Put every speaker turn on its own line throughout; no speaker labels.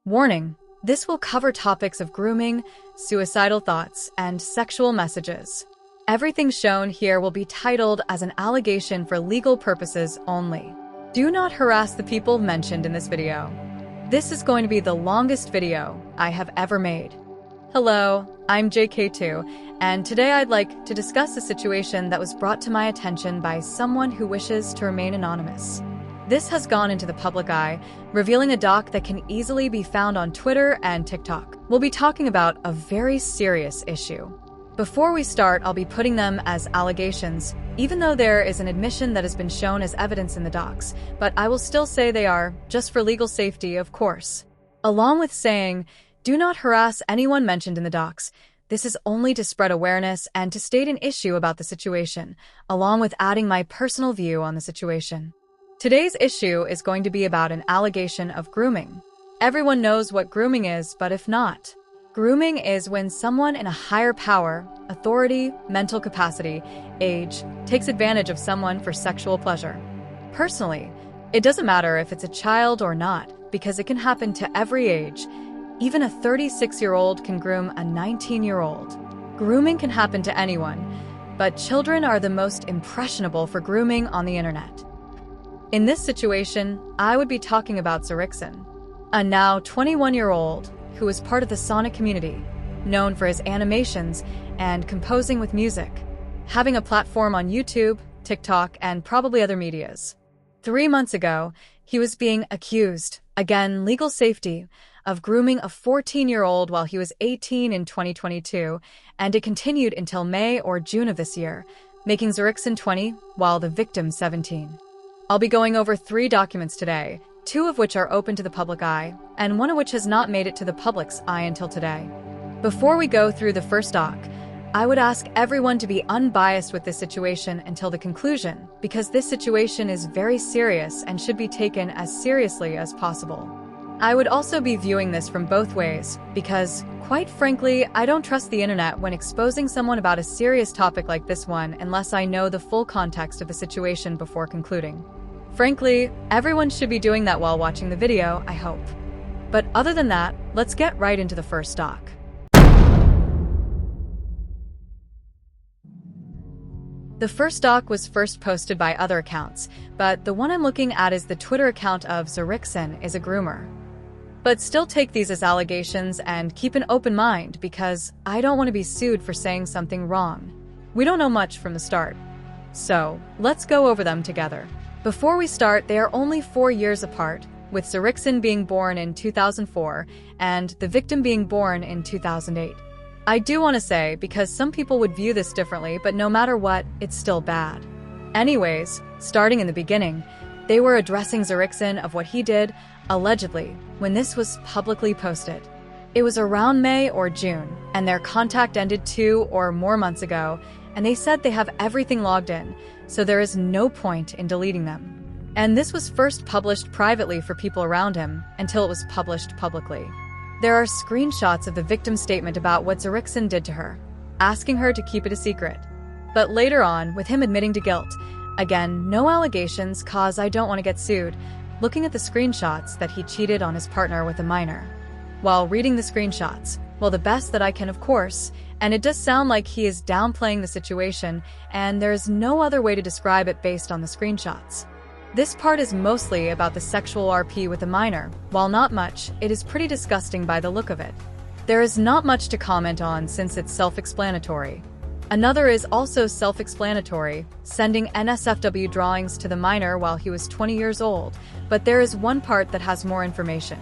Warning: this will cover topics of grooming, suicidal thoughts, and sexual messages. Everything shown here will be titled as an allegation for legal purposes only. Do not harass the people mentioned in this video. This is going to be the longest video I have ever made. Hello, I'm JK2, and today I'd like to discuss a situation that was brought to my attention by someone who wishes to remain anonymous. This has gone into the public eye, revealing a doc that can easily be found on Twitter and TikTok. We'll be talking about a very serious issue. Before we start, I'll be putting them as allegations, even though there is an admission that has been shown as evidence in the docs, but I will still say they are, just for legal safety, of course. Along with saying, do not harass anyone mentioned in the docs. This is only to spread awareness and to state an issue about the situation, along with adding my personal view on the situation. Today's issue is going to be about an allegation of grooming. Everyone knows what grooming is, but if not, grooming is when someone in a higher power, authority, mental capacity, age, takes advantage of someone for sexual pleasure. Personally, it doesn't matter if it's a child or not, because it can happen to every age. Even a 36-year-old can groom a 19-year-old. Grooming can happen to anyone, but children are the most impressionable for grooming on the internet. In this situation, I would be talking about Xzerixan, a now 21-year-old who is part of the Sonic community, known for his animations and composing with music, having a platform on YouTube, TikTok, and probably other medias. 3 months ago, he was being accused, again legal safety, of grooming a 14-year-old while he was 18 in 2022, and it continued until May or June of this year, making Xzerixan 20 while the victim 17. I'll be going over 3 documents today, 2 of which are open to the public eye, and 1 of which has not made it to the public's eye until today. Before we go through the first doc, I would ask everyone to be unbiased with this situation until the conclusion, because this situation is very serious and should be taken as seriously as possible. I would also be viewing this from both ways, because, quite frankly, I don't trust the internet when exposing someone about a serious topic like this one unless I know the full context of the situation before concluding. Frankly, everyone should be doing that while watching the video, I hope. But other than that, let's get right into the first doc. The first doc was first posted by other accounts, but the one I'm looking at is the Twitter account of Xzerixan is a groomer. But still take these as allegations and keep an open mind because I don't want to be sued for saying something wrong. We don't know much from the start. So, let's go over them together. Before we start, they are only 4 years apart, with Xzerixan being born in 2004 and the victim being born in 2008. I do want to say, because some people would view this differently, but no matter what, it's still bad. Anyways, starting in the beginning, they were addressing Xzerixan of what he did, allegedly, when this was publicly posted. It was around May or June, and their contact ended 2 or more months ago, and they said they have everything logged in, so there is no point in deleting them. And this was first published privately for people around him, until it was published publicly. There are screenshots of the victim's statement about what Xzerixan did to her, asking her to keep it a secret. But later on, with him admitting to guilt, again, no allegations cause I don't want to get sued, looking at the screenshots that he cheated on his partner with a minor. While reading the screenshots, well, the best that I can, of course, and it does sound like he is downplaying the situation, and there is no other way to describe it based on the screenshots. This part is mostly about the sexual RP with a minor. While not much, it is pretty disgusting by the look of it. There is not much to comment on since it's self-explanatory. Another is also self-explanatory, sending NSFW drawings to the minor while he was 20 years old, but there is one part that has more information.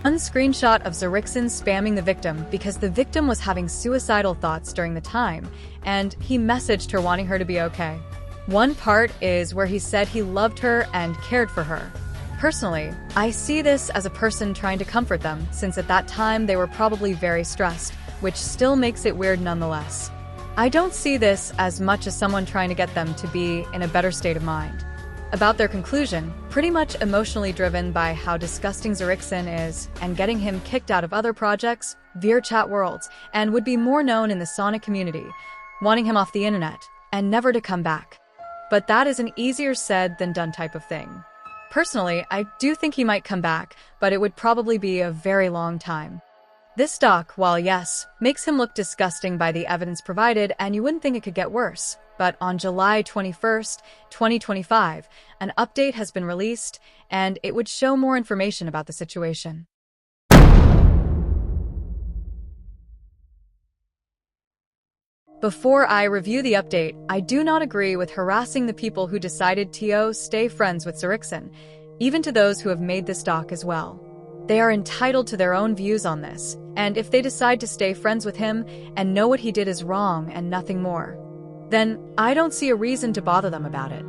One screenshot of Xzerixan spamming the victim because the victim was having suicidal thoughts during the time, and he messaged her wanting her to be okay. One part is where he said he loved her and cared for her. Personally, I see this as a person trying to comfort them, since at that time they were probably very stressed, which still makes it weird nonetheless. I don't see this as much as someone trying to get them to be in a better state of mind. About their conclusion, pretty much emotionally driven by how disgusting Xzerixan is and getting him kicked out of other projects, VRChat worlds, and would be more known in the Sonic community, wanting him off the internet and never to come back. But that is an easier said than done type of thing. Personally, I do think he might come back, but it would probably be a very long time. This doc, while yes, makes him look disgusting by the evidence provided, and you wouldn't think it could get worse. But on July 21st, 2025, an update has been released, and it would show more information about the situation. Before I review the update, I do not agree with harassing the people who decided to stay friends with Xzerixan, even to those who have made this doc as well. They are entitled to their own views on this, and if they decide to stay friends with him and know what he did is wrong and nothing more, then I don't see a reason to bother them about it.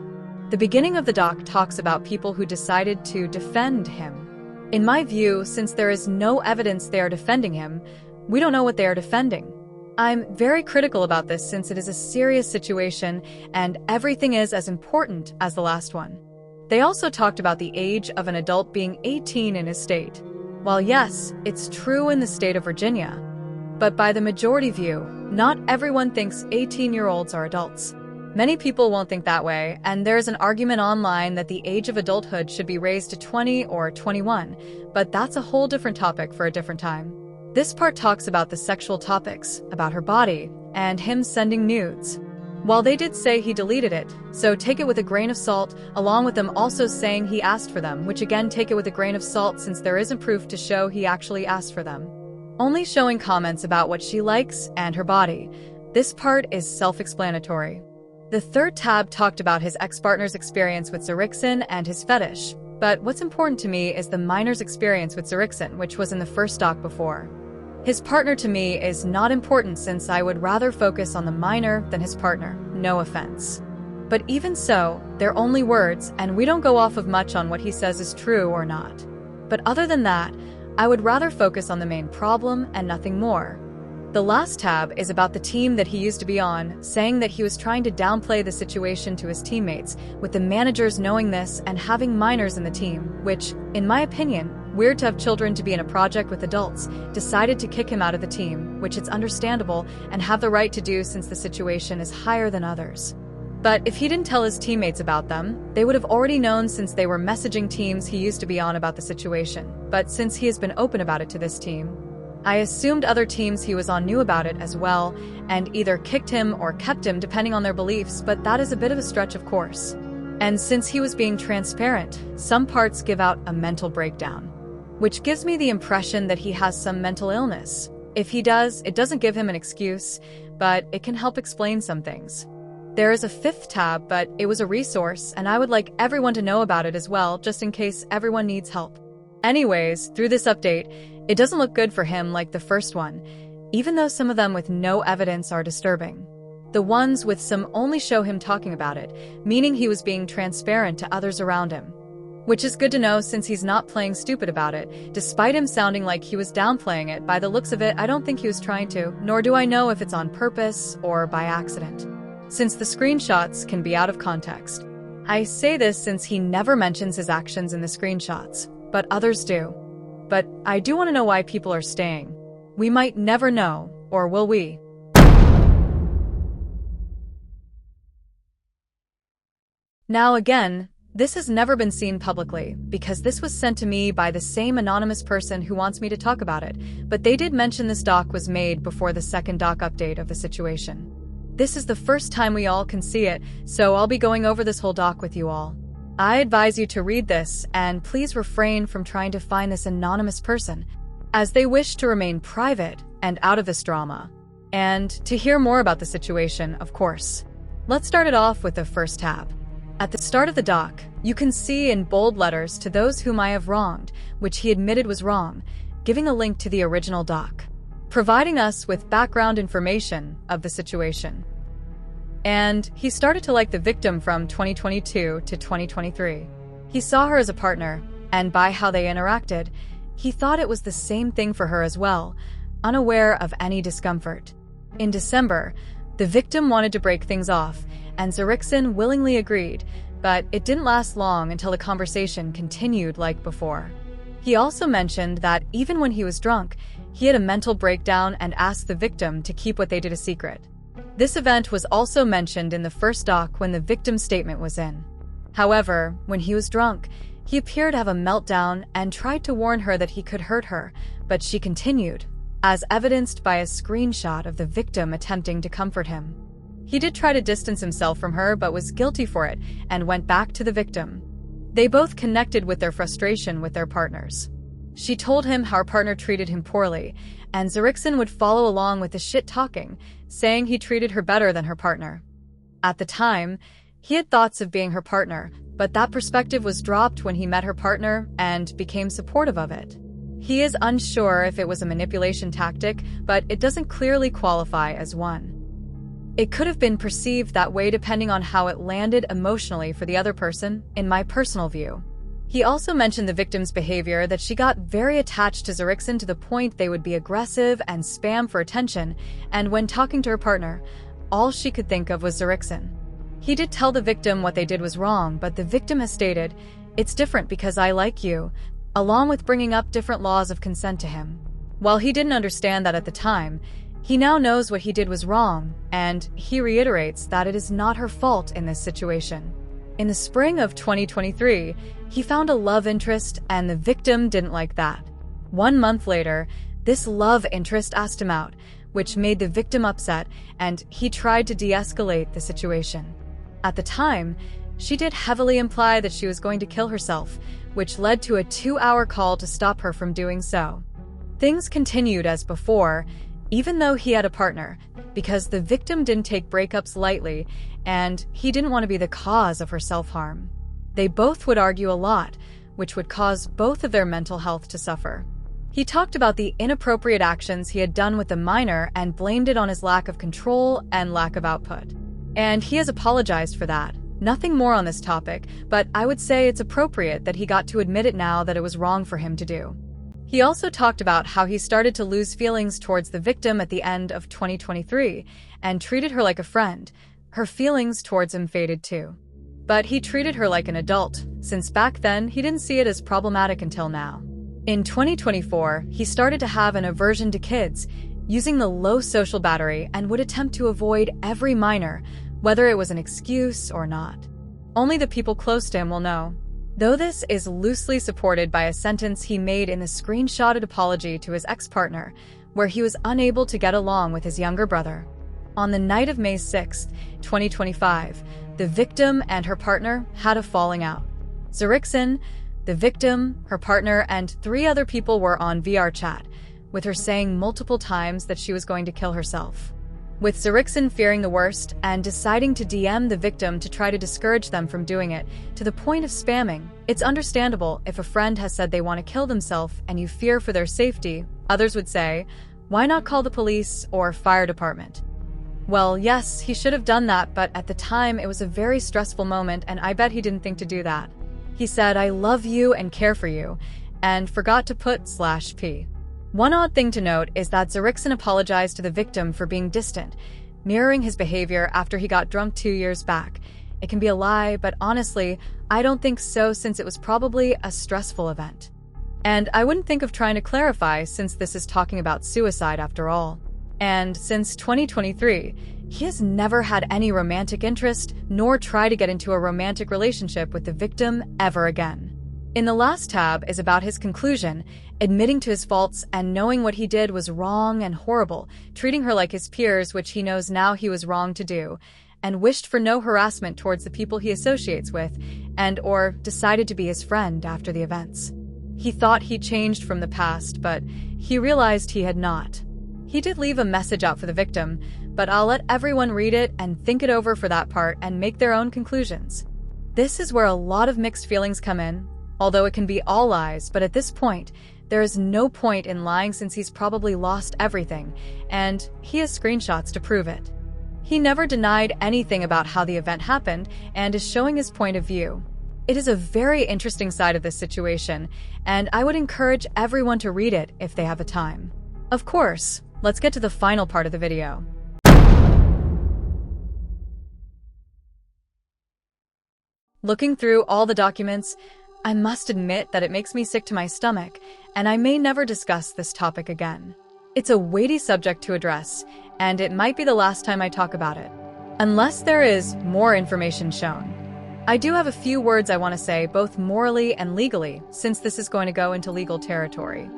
The beginning of the doc talks about people who decided to defend him. In my view, since there is no evidence they are defending him, we don't know what they are defending. I'm very critical about this since it is a serious situation and everything is as important as the last one. They also talked about the age of an adult being 18 in his state. While yes, it's true in the state of Virginia, but by the majority view, not everyone thinks 18-year-olds are adults. Many people won't think that way, and there's an argument online that the age of adulthood should be raised to 20 or 21, but that's a whole different topic for a different time. This part talks about the sexual topics, about her body, and him sending nudes. While they did say he deleted it, so take it with a grain of salt, along with them also saying he asked for them, which again take it with a grain of salt since there isn't proof to show he actually asked for them. Only showing comments about what she likes and her body. This part is self-explanatory. The third tab talked about his ex-partner's experience with Xzerixan and his fetish, but what's important to me is the minor's experience with Xzerixan, which was in the first doc before. His partner to me is not important since I would rather focus on the minor than his partner, no offense. But even so, they're only words and we don't go off of much on what he says is true or not. But other than that, I would rather focus on the main problem and nothing more. The last tab is about the team that he used to be on, saying that he was trying to downplay the situation to his teammates, with the managers knowing this and having minors in the team, which, in my opinion, weird to have children to be in a project with adults, decided to kick him out of the team, which it's understandable and have the right to do since the situation is higher than others. But if he didn't tell his teammates about them, they would have already known since they were messaging teams he used to be on about the situation. But since he has been open about it to this team, I assumed other teams he was on knew about it as well, and either kicked him or kept him depending on their beliefs, but that is a bit of a stretch of course. And since he was being transparent, some parts give out a mental breakdown, which gives me the impression that he has some mental illness. If he does, it doesn't give him an excuse, but it can help explain some things. There is a fifth tab, but it was a resource, and I would like everyone to know about it as well, just in case everyone needs help. Anyways, through this update, it doesn't look good for him like the first one, even though some of them with no evidence are disturbing. The ones with some only show him talking about it, meaning he was being transparent to others around him. Which is good to know since he's not playing stupid about it, despite him sounding like he was downplaying it. By the looks of it, I don't think he was trying to, nor do I know if it's on purpose or by accident, since the screenshots can be out of context. I say this since he never mentions his actions in the screenshots, but others do. But I do want to know why people are staying. We might never know, or will we? Now again, this has never been seen publicly, because this was sent to me by the same anonymous person who wants me to talk about it, but they did mention this doc was made before the second doc update of the situation. This is the first time we all can see it, so I'll be going over this whole doc with you all. I advise you to read this, and please refrain from trying to find this anonymous person, as they wish to remain private and out of this drama. And to hear more about the situation, of course. Let's start it off with the first tab. At the start of the doc, you can see in bold letters to those whom I have wronged, which he admitted was wrong, giving a link to the original doc, providing us with background information of the situation. And he started to like the victim from 2022 to 2023. He saw her as a partner, and by how they interacted, he thought it was the same thing for her as well, unaware of any discomfort. In December, the victim wanted to break things off, and Xzerixan willingly agreed, but it didn't last long until the conversation continued like before. He also mentioned that even when he was drunk, he had a mental breakdown and asked the victim to keep what they did a secret. This event was also mentioned in the first doc when the victim's statement was in. However, when he was drunk, He appeared to have a meltdown and tried to warn her that he could hurt her, but she continued, as evidenced by a screenshot of the victim attempting to comfort him. He did try to distance himself from her but was guilty for it and went back to the victim. They both connected with their frustration with their partners. She told him how her partner treated him poorly, and Xzerixan would follow along with the shit-talking, saying he treated her better than her partner. At the time, he had thoughts of being her partner, but that perspective was dropped when he met her partner and became supportive of it. He is unsure if it was a manipulation tactic, but it doesn't clearly qualify as one. It could have been perceived that way depending on how it landed emotionally for the other person, in my personal view. He also mentioned the victim's behavior, that she got very attached to Xzerixan to the point they would be aggressive and spam for attention, and when talking to her partner, all she could think of was Xzerixan. He did tell the victim what they did was wrong, but the victim has stated, "It's different because I like you," along with bringing up different laws of consent to him. While he didn't understand that at the time, he now knows what he did was wrong, and he reiterates that it is not her fault in this situation. In the spring of 2023, he found a love interest, and the victim didn't like that. 1 month later, this love interest asked him out, which made the victim upset, and he tried to de-escalate the situation. At the time, she did heavily imply that she was going to kill herself, which led to a 2-hour call to stop her from doing so. Things continued as before, even though he had a partner, because the victim didn't take breakups lightly, and he didn't want to be the cause of her self-harm. They both would argue a lot, which would cause both of their mental health to suffer. He talked about the inappropriate actions he had done with the minor and blamed it on his lack of control and lack of output. And he has apologized for that. Nothing more on this topic, but I would say it's appropriate that he got to admit it now that it was wrong for him to do. He also talked about how he started to lose feelings towards the victim at the end of 2023 and treated her like a friend. Her feelings towards him faded too. But he treated her like an adult, since back then he didn't see it as problematic until now. In 2024, he started to have an aversion to kids, using the low social battery, and would attempt to avoid every minor, whether it was an excuse or not. Only the people close to him will know. Though this is loosely supported by a sentence he made in the screenshotted apology to his ex-partner, where he was unable to get along with his younger brother. On the night of May 6, 2025, the victim and her partner had a falling out. Xzerixan, the victim, her partner, and 3 other people were on VR chat, with her saying multiple times that she was going to kill herself. With Xzerixan fearing the worst and deciding to DM the victim to try to discourage them from doing it, to the point of spamming, it's understandable if a friend has said they want to kill themselves and you fear for their safety, others would say, why not call the police or fire department? Well, yes, he should have done that, but at the time it was a very stressful moment and I bet he didn't think to do that. He said, "I love you and care for you," and forgot to put /p. One odd thing to note is that Xzerixan apologized to the victim for being distant, mirroring his behavior after he got drunk 2 years back. It can be a lie, but honestly, I don't think so since it was probably a stressful event. And I wouldn't think of trying to clarify since this is talking about suicide after all. And since 2023, he has never had any romantic interest nor tried to get into a romantic relationship with the victim ever again. In the last tab is about his conclusion, admitting to his faults and knowing what he did was wrong and horrible, treating her like his peers, which he knows now he was wrong to do, and wished for no harassment towards the people he associates with, and/or decided to be his friend after the events. He thought he changed from the past, but he realized he had not. He did leave a message out for the victim, but I'll let everyone read it and think it over for that part and make their own conclusions. This is where a lot of mixed feelings come in. Although it can be all lies, but at this point, there is no point in lying since he's probably lost everything, and he has screenshots to prove it. He never denied anything about how the event happened and is showing his point of view. It is a very interesting side of this situation, and I would encourage everyone to read it if they have the time. Of course, let's get to the final part of the video. Looking through all the documents, I must admit that it makes me sick to my stomach, and I may never discuss this topic again. It's a weighty subject to address, and it might be the last time I talk about it, unless there is more information shown. I do have a few words I want to say, both morally and legally, since this is going to go into legal territory.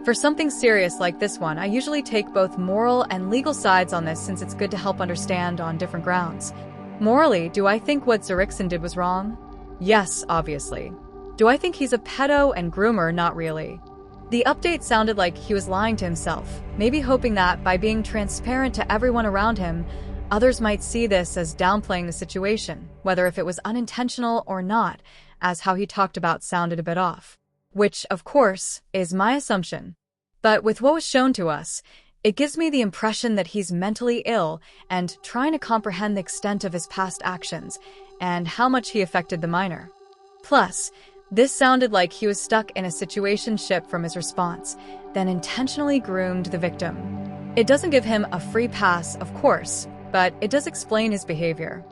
For something serious like this one, I usually take both moral and legal sides on this since it's good to help understand on different grounds. Morally, do I think what Xzerixan did was wrong? Yes, obviously. Do I think he's a pedo and groomer? Not really. The update sounded like he was lying to himself, maybe hoping that by being transparent to everyone around him, others might see this as downplaying the situation, whether if it was unintentional or not, as how he talked about sounded a bit off. Which, of course, is my assumption. But with what was shown to us, it gives me the impression that he's mentally ill and trying to comprehend the extent of his past actions and how much he affected the minor. Plus, this sounded like he was stuck in a situationship from his response, then intentionally groomed the victim. It doesn't give him a free pass, of course, but it does explain his behavior.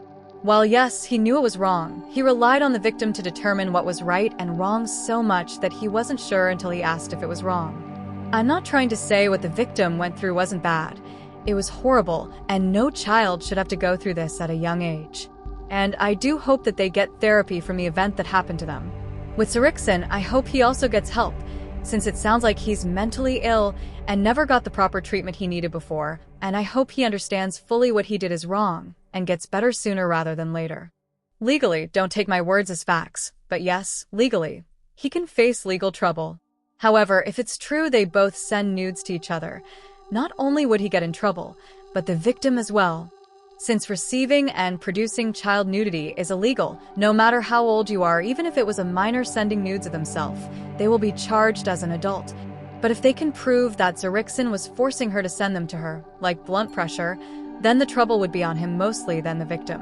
While yes, he knew it was wrong, he relied on the victim to determine what was right and wrong so much that he wasn't sure until he asked if it was wrong. I'm not trying to say what the victim went through wasn't bad. It was horrible, and no child should have to go through this at a young age. And I do hope that they get therapy from the event that happened to them. With Xzerixan, I hope he also gets help, since it sounds like he's mentally ill and never got the proper treatment he needed before, and I hope he understands fully what he did is wrong and gets better sooner rather than later. Legally, don't take my words as facts, but yes, legally, he can face legal trouble. However, if it's true they both send nudes to each other, not only would he get in trouble, but the victim as well. Since receiving and producing child nudity is illegal, no matter how old you are, even if it was a minor sending nudes of themselves, they will be charged as an adult. But if they can prove that Xzerixan was forcing her to send them to her, like blunt pressure, then the trouble would be on him mostly than the victim.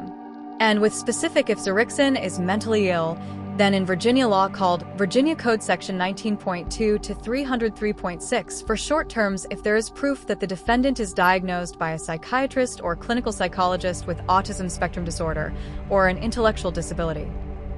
And with specific, if Xzerixan is mentally ill, then in Virginia law called Virginia Code Section 19.2 to 303.6 for short terms, if there is proof that the defendant is diagnosed by a psychiatrist or clinical psychologist with autism spectrum disorder or an intellectual disability.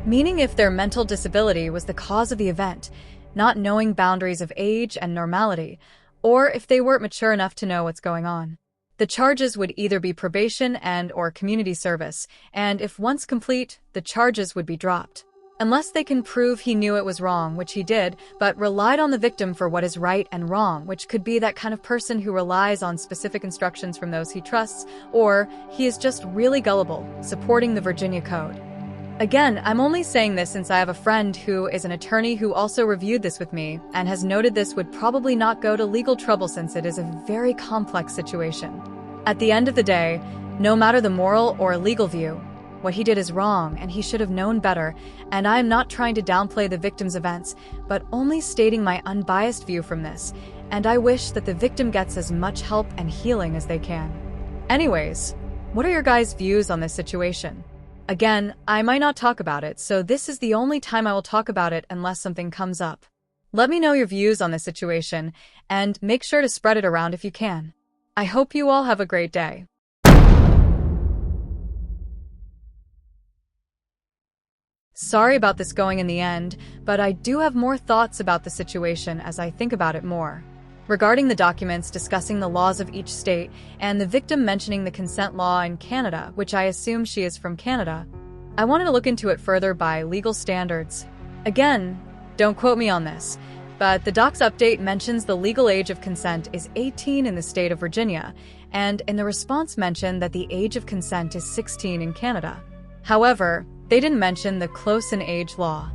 Meaning if their mental disability was the cause of the event, not knowing boundaries of age and normality, or if they weren't mature enough to know what's going on. The charges would either be probation and/or community service, and if once complete, the charges would be dropped. Unless they can prove he knew it was wrong, which he did, but relied on the victim for what is right and wrong, which could be that kind of person who relies on specific instructions from those he trusts, or he is just really gullible, supporting the Virginia Code. Again, I'm only saying this since I have a friend who is an attorney who also reviewed this with me and has noted this would probably not go to legal trouble since it is a very complex situation. At the end of the day, no matter the moral or legal view, what he did is wrong and he should have known better, and I am not trying to downplay the victim's events, but only stating my unbiased view from this, and I wish that the victim gets as much help and healing as they can. Anyways, what are your guys' views on this situation? Again, I might not talk about it, so this is the only time I will talk about it unless something comes up. Let me know your views on this situation, and make sure to spread it around if you can. I hope you all have a great day. Sorry about this going in the end, but I do have more thoughts about the situation as I think about it more. Regarding the documents discussing the laws of each state, and the victim mentioning the consent law in Canada, which I assume she is from Canada, I wanted to look into it further by legal standards. Again, don't quote me on this, but the docs update mentions the legal age of consent is 18 in the state of Virginia, and in the response mentioned that the age of consent is 16 in Canada. However, they didn't mention the close in age law.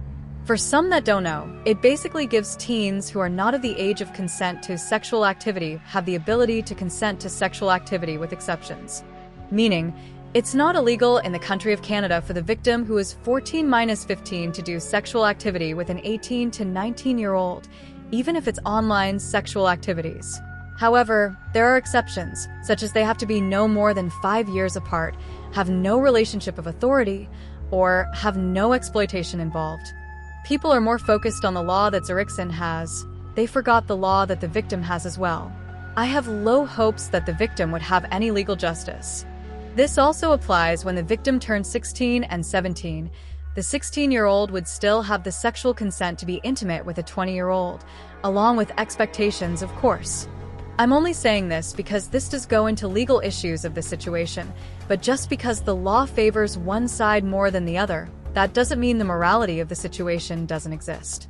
For some that don't know, it basically gives teens who are not of the age of consent to sexual activity have the ability to consent to sexual activity with exceptions. Meaning, it's not illegal in the country of Canada for the victim who is 14-15 to do sexual activity with an 18 to 19-year-old, even if it's online sexual activities. However, there are exceptions, such as they have to be no more than 5 years apart, have no relationship of authority, or have no exploitation involved. People are more focused on the law that Xzerixan has. They forgot the law that the victim has as well. I have low hopes that the victim would have any legal justice. This also applies when the victim turns 16 and 17. The 16-year-old would still have the sexual consent to be intimate with a 20-year-old, along with expectations, of course. I'm only saying this because this does go into legal issues of the situation, but just because the law favors one side more than the other, that doesn't mean the morality of the situation doesn't exist.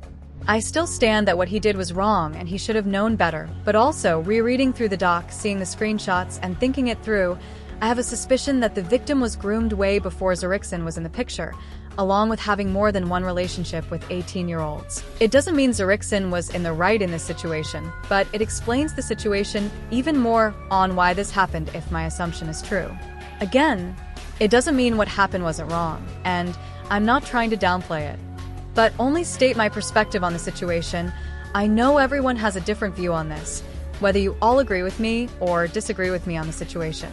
I still stand that what he did was wrong and he should have known better, but also, rereading through the doc, seeing the screenshots, and thinking it through, I have a suspicion that the victim was groomed way before Xzerixan was in the picture, along with having more than one relationship with 18-year-olds. It doesn't mean Xzerixan was in the right in this situation, but it explains the situation even more on why this happened if my assumption is true. Again, it doesn't mean what happened wasn't wrong, and I'm not trying to downplay it, but only state my perspective on the situation. I know everyone has a different view on this, whether you all agree with me or disagree with me on the situation.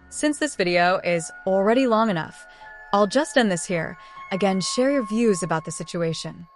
Since this video is already long enough, I'll just end this here. Again, share your views about the situation.